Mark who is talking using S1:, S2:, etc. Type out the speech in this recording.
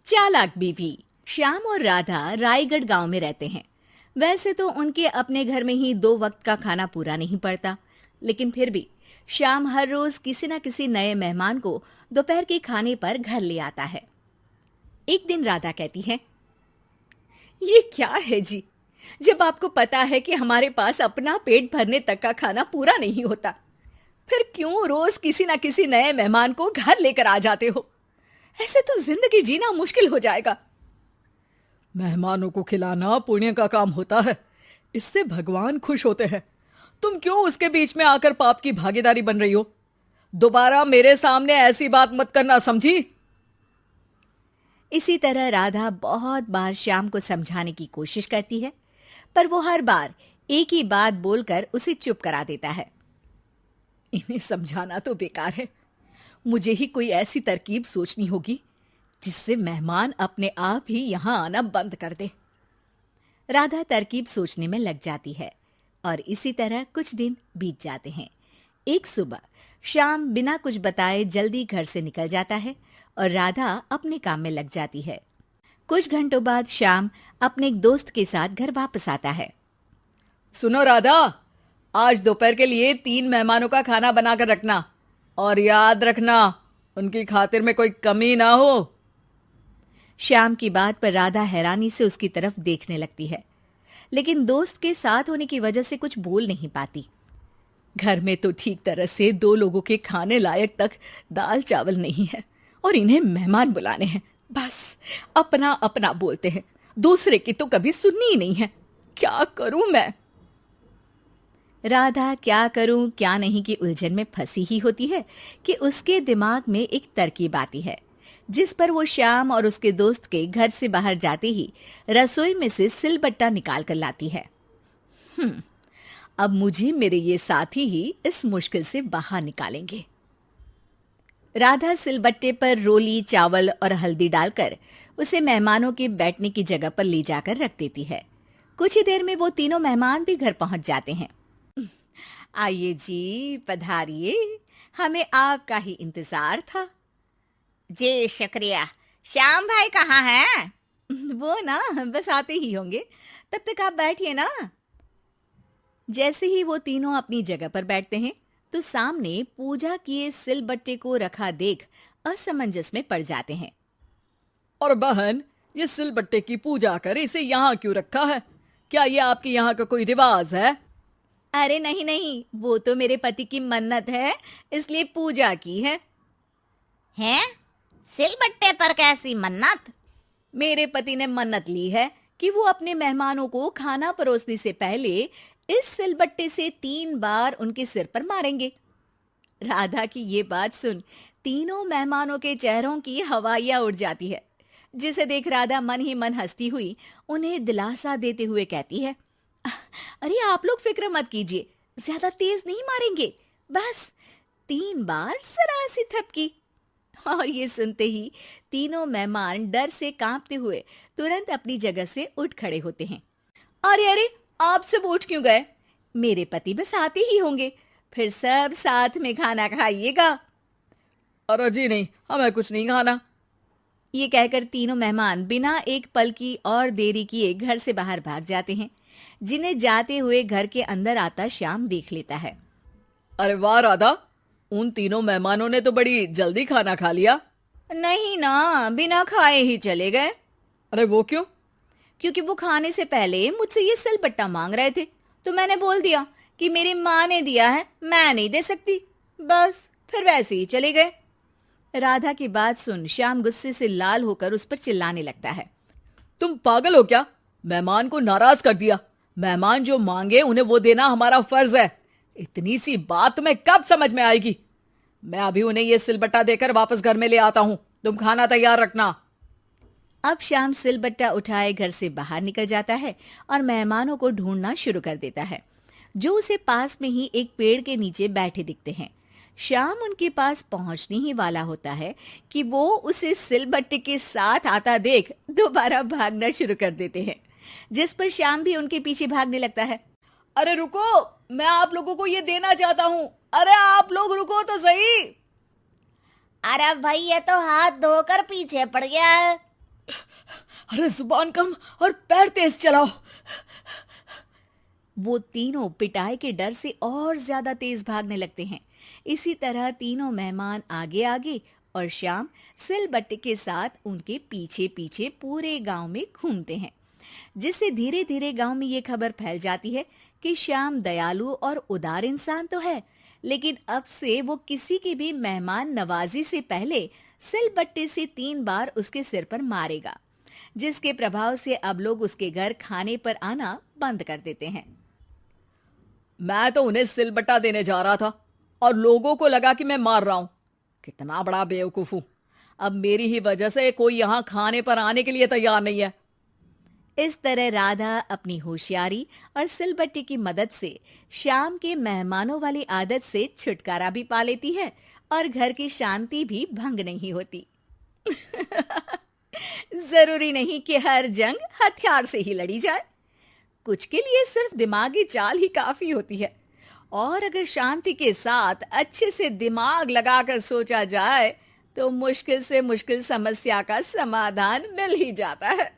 S1: चालाक बीवी। श्याम और राधा रायगढ़ गांव में रहते हैं। वैसे तो उनके अपने घर में ही 2 वक्त का खाना पूरा नहीं पड़ता, लेकिन फिर भी श्याम हर रोज किसी न किसी नए मेहमान को दोपहर के खाने पर घर ले आता है। एक दिन राधा कहती है, ये क्या है जी, जब आपको पता है कि हमारे पास अपना पेट भरने तक का खाना पूरा नहीं होता, फिर क्यों रोज किसी न किसी नए मेहमान को घर लेकर आ जाते हो? ऐसे तो जिंदगी जीना मुश्किल हो जाएगा।
S2: मेहमानों को खिलाना पुण्य का काम होता है, इससे भगवान खुश होते हैं। तुम क्यों उसके बीच में आकर पाप की भागीदारी बन रही हो? दोबारा मेरे सामने ऐसी बात मत करना, समझी?
S1: इसी तरह राधा बहुत बार श्याम को समझाने की कोशिश करती है, पर वो हर बार एक ही बात बोलकर उसे चुप करा देता है।
S2: इन्हें समझाना तो बेकार है। मुझे ही कोई ऐसी तरकीब सोचनी होगी जिससे मेहमान अपने आप ही यहां आना बंद कर दे।
S1: राधा तरकीब सोचने में लग जाती है और इसी तरह कुछ दिन बीत जाते हैं। एक सुबह श्याम बिना कुछ बताए जल्दी घर से निकल जाता है और राधा अपने काम में लग जाती है। कुछ घंटों बाद श्याम अपने एक दोस्त के साथ घर वापस आता है।
S2: सुनो राधा, आज दोपहर के लिए 3 मेहमानों का खाना बनाकर रखना, और याद रखना उनकी खातिर में कोई कमी ना हो।
S1: श्याम की बात पर राधा हैरानी से उसकी तरफ देखने लगती है, लेकिन दोस्त के साथ होने की वजह से कुछ बोल नहीं पाती।
S2: घर में तो ठीक तरह से 2 लोगों के खाने लायक तक दाल चावल नहीं है, और इन्हें मेहमान बुलाने हैं। बस अपना अपना बोलते हैं, दूसरे की तो कभी सुननी ही नहीं है। क्या करूं मैं?
S1: राधा क्या करूं क्या नहीं की उलझन में फंसी ही होती है कि उसके दिमाग में एक तरकीब आती है, जिस पर वो श्याम और उसके दोस्त के घर से बाहर जाते ही रसोई में से सिलबट्टा निकाल कर लाती है।
S2: अब मुझे मेरे ये साथी ही इस मुश्किल से बाहर निकालेंगे।
S1: राधा सिलबट्टे पर रोली, चावल और हल्दी डालकर उसे मेहमानों के बैठने की जगह पर ले जाकर रख देती है। कुछ ही देर में वो तीनों मेहमान भी घर पहुंच जाते हैं। आइए जी, पधारिए, हमें आपका ही इंतजार था।
S3: जी शुक्रिया। श्याम भाई कहाँ हैं?
S1: वो ना बस आते ही होंगे, तब तक आप बैठिए ना। जैसे ही वो तीनों अपनी जगह पर बैठते हैं तो सामने पूजा किए सिलबट्टे को रखा देख असमंजस में पड़ जाते हैं।
S2: और बहन, ये सिलबट्टे की पूजा कर इसे यहाँ क्यों रखा है? क्या ये आपके यहाँ का कोई रिवाज है?
S1: अरे नहीं नहीं, वो तो मेरे पति की मन्नत है, इसलिए पूजा की है।
S3: हैं? सिलबट्टे पर कैसी मन्नत?
S1: मेरे पति ने मन्नत ली है कि वो अपने मेहमानों को खाना परोसने से पहले इस सिलबट्टे से 3 बार उनके सिर पर मारेंगे। राधा की ये बात सुन तीनों मेहमानों के चेहरों की हवाइयां उड़ जाती है, जिसे देख राधा मन ही मन हंसती हुई उन्हें दिलासा देते हुए कहती है, अरे आप लोग फिक्र मत कीजिए, ज्यादा तेज नहीं मारेंगे, बस 3 बार जरा सी थपकी। और ये सुनते ही तीनों मेहमान डर से कांपते हुए तुरंत अपनी जगह से उठ खड़े होते हैं। अरे अरे, आप सब उठ क्यों गए? मेरे पति बस आते ही होंगे, फिर सब साथ में खाना खाइएगा।
S2: अरे जी नहीं, हमें कुछ नहीं खाना।
S1: ये कहकर तीनों मेहमान बिना एक पल की और देरी किए घर से बाहर भाग जाते हैं, जिन्हें जाते हुए घर के अंदर आता श्याम देख लेता है।
S2: अरे वाह राधा, उन तीनों मेहमानों ने तो बड़ी जल्दी खाना खा लिया।
S1: नहीं ना, बिना खाए ही चले गए।
S2: अरे वो क्यों?
S1: क्योंकि वो खाने से पहले मुझसे ये सिलबट्टा मांग रहे थे, तो मैंने बोल दिया कि मेरी माँ ने दिया है, मैं नहीं दे सकती। बस फिर वैसे ही चले गए। राधा की बात सुन श्याम गुस्से से लाल होकर उस पर चिल्लाने लगता है।
S2: तुम पागल हो क्या? मेहमान को नाराज कर दिया। मेहमान जो मांगे उन्हें वो देना हमारा फर्ज है। इतनी सी बात तुम्हें कब समझ में आएगी? मैं अभी उन्हें ये सिलबट्टा देकर वापस घर में ले आता हूं, तुम खाना तैयार रखना।
S1: अब श्याम सिलबट्टा उठाए घर से बाहर निकल जाता है और मेहमानों को ढूंढना शुरू कर देता है, जो उसे पास में ही एक पेड़ के नीचे बैठे दिखते हैं। श्याम उनके पास पहुंचने ही वाला होता है कि वो उसे सिलबट्टे के साथ आता देख दोबारा भागना शुरू कर देते हैं, जिस पर श्याम भी उनके पीछे भागने लगता है।
S2: अरे रुको, मैं आप लोगों को ये देना चाहता हूं। अरे आप लोग रुको तो सही।
S3: अरे भाई, ये तो हाथ धोकर पीछे पड़ गया है।
S2: अरे जुबान कम और पैर तेज चलाओ।
S1: वो तीनों पिटाई के डर से और ज्यादा तेज भागने लगते हैं। इसी तरह तीनों मेहमान आगे आगे और श्याम सिलबट्टे के साथ उनके पीछे पीछे पूरे गांव में घूमते हैं, जिससे धीरे धीरे गांव में ये खबर फैल जाती है कि श्याम दयालु और उदार इंसान तो है, लेकिन अब से वो किसी की भी मेहमान नवाजी से पहले सिलबट्टे से 3 बार उसके सिर पर मारेगा, जिसके प्रभाव से अब लोग उसके घर खाने पर आना बंद कर देते हैं।
S2: मैं तो उन्हें सिलबट्टा देने जा रहा था और लोगों को लगा कि मैं मार रहा हूं। कितना बड़ा बेवकूफ हूं। अब मेरी ही वजह से कोई यहां खाने पर आने के लिए तैयार नहीं है।
S1: इस तरह राधा अपनी होशियारी और सिलबट्टे की मदद से श्याम के मेहमानों वाली आदत से छुटकारा भी पा लेती है और घर की शांति भी भंग नहीं होती। जरूरी नहीं कि हर जंग हथियार से ही लड़ी जाए। कुछ के लिए सिर्फ दिमागी चाल ही काफी होती है, और अगर शांति के साथ अच्छे से दिमाग लगाकर सोचा जाए तो मुश्किल से मुश्किल समस्या का समाधान मिल ही जाता है।